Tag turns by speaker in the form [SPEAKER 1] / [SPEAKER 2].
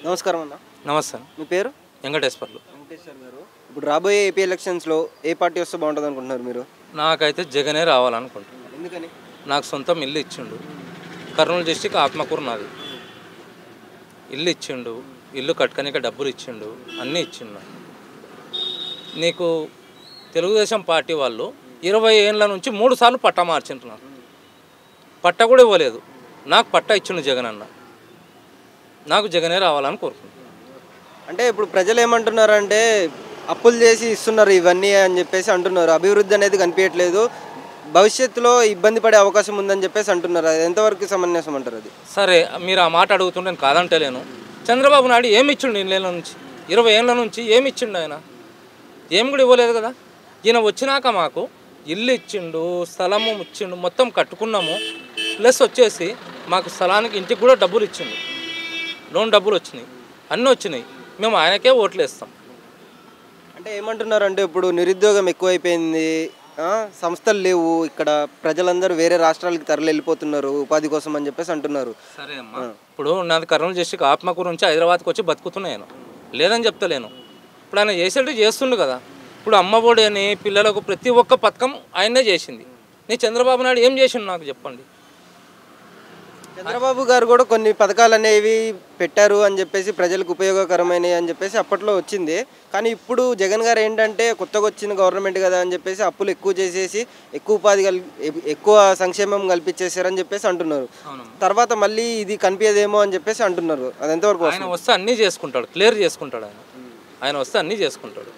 [SPEAKER 1] నమస్కారం అన్న.
[SPEAKER 2] నమస్తే.
[SPEAKER 1] మీ పేరు?
[SPEAKER 2] వెంకటేశ్వర్లు.
[SPEAKER 1] వెంకటేశ్వర్ గారు. ఇప్పుడు రాబోయే ఏపీ ఎలక్షన్స్లో ఏ పార్టీ వస్తే బాగుంటుంది అనుకుంటున్నారు మీరు?
[SPEAKER 2] నాకైతే జగనే రావాలనుకుంటున్నాను.
[SPEAKER 1] ఎందుకని?
[SPEAKER 2] నాకు సొంతం ఇల్లు ఇచ్చిండు. కర్నూలు డిస్టిక్ ఆత్మకూరు నాది. ఇల్లు ఇచ్చిండు, ఇల్లు కట్టుకనిక డబ్బులు ఇచ్చిండు, అన్నీ ఇచ్చిండు. నీకు తెలుగుదేశం పార్టీ వాళ్ళు 20 ఏళ్ళ నుంచి 3 సార్లు పట్టా మార్చింటున్నారు. పట్ట కూడా ఇవ్వలేదు. నాకు పట్టా ఇచ్చిండు జగన్ అన్న. నాకు జగనే రావాలని కోరుకుంటున్నాను.
[SPEAKER 1] అంటే ఇప్పుడు ప్రజలు ఏమంటున్నారంటే అప్పులు చేసి ఇస్తున్నారు ఇవన్నీ అని చెప్పేసి అంటున్నారు. అభివృద్ధి అనేది కనిపించట్లేదు, భవిష్యత్తులో ఇబ్బంది పడే అవకాశం ఉందని చెప్పేసి అంటున్నారు. అది ఎంతవరకు సమంజసం అంటారు? అది
[SPEAKER 2] సరే, మీరు ఆ మాట అడుగుతుంటే నేను కాదంటలేను. చంద్రబాబు నాయుడు ఏమి ఇచ్చిండు? 20 ఏళ్ళ నుంచి ఏమి ఇచ్చిండు? ఆయన ఏం కూడా ఇవ్వలేదు కదా. ఈయన వచ్చినాక మాకు ఇల్లు ఇచ్చిండు, స్థలము ఇచ్చిండు, మొత్తం కట్టుకున్నాము. ప్లస్ వచ్చేసి మాకు స్థలానికి ఇంటికి కూడా డబ్బులు ఇచ్చిండు, లోన్ డబ్బులు వచ్చినాయి, అన్నీ వచ్చినాయి. మేము ఆయనకే ఓట్లు వేస్తాం.
[SPEAKER 1] అంటే ఏమంటున్నారు అంటే ఇప్పుడు నిరుద్యోగం ఎక్కువైపోయింది, సంస్థలు లేవు, ఇక్కడ ప్రజలందరూ వేరే రాష్ట్రాలకు తరలి వెళ్ళిపోతున్నారు ఉపాధి కోసం అని చెప్పేసి అంటున్నారు.
[SPEAKER 2] సరే అమ్మా, ఇప్పుడు నాది కర్నూలు డిస్ట్రిక్ట్ ఆత్మకూరు నుంచి హైదరాబాద్కి వచ్చి బతుకుతున్నాను, లేదని చెప్తలేను. ఇప్పుడు ఆయన చేసేట్టు చేస్తుండు కదా. ఇప్పుడు అమ్మఒడి అని పిల్లలకు ప్రతి ఒక్క పథకం ఆయనే చేసింది. నీ చంద్రబాబు నాయుడు ఏం చేసిండు నాకు చెప్పండి.
[SPEAKER 1] చంద్రబాబు గారు కూడా కొన్ని పథకాలు అనేవి పెట్టారు అని చెప్పేసి ప్రజలకు ఉపయోగకరమైనవి అని చెప్పేసి అప్పట్లో వచ్చింది. కానీ ఇప్పుడు జగన్ గారు ఏంటంటే కొత్తగా వచ్చిన గవర్నమెంట్ కదా అని చెప్పేసి అప్పులు ఎక్కువ చేసేసి ఎక్కువ సంక్షేమం కల్పించేశారని చెప్పేసి అంటున్నారు. తర్వాత మళ్ళీ ఇది కనిపించదేమో అని చెప్పేసి అంటున్నారు. అది ఎంతవరకు?
[SPEAKER 2] ఆయన వస్తే అన్నీ చేసుకుంటాడు, క్లియర్ చేసుకుంటాడు. ఆయన వస్తే అన్నీ చేసుకుంటాడు.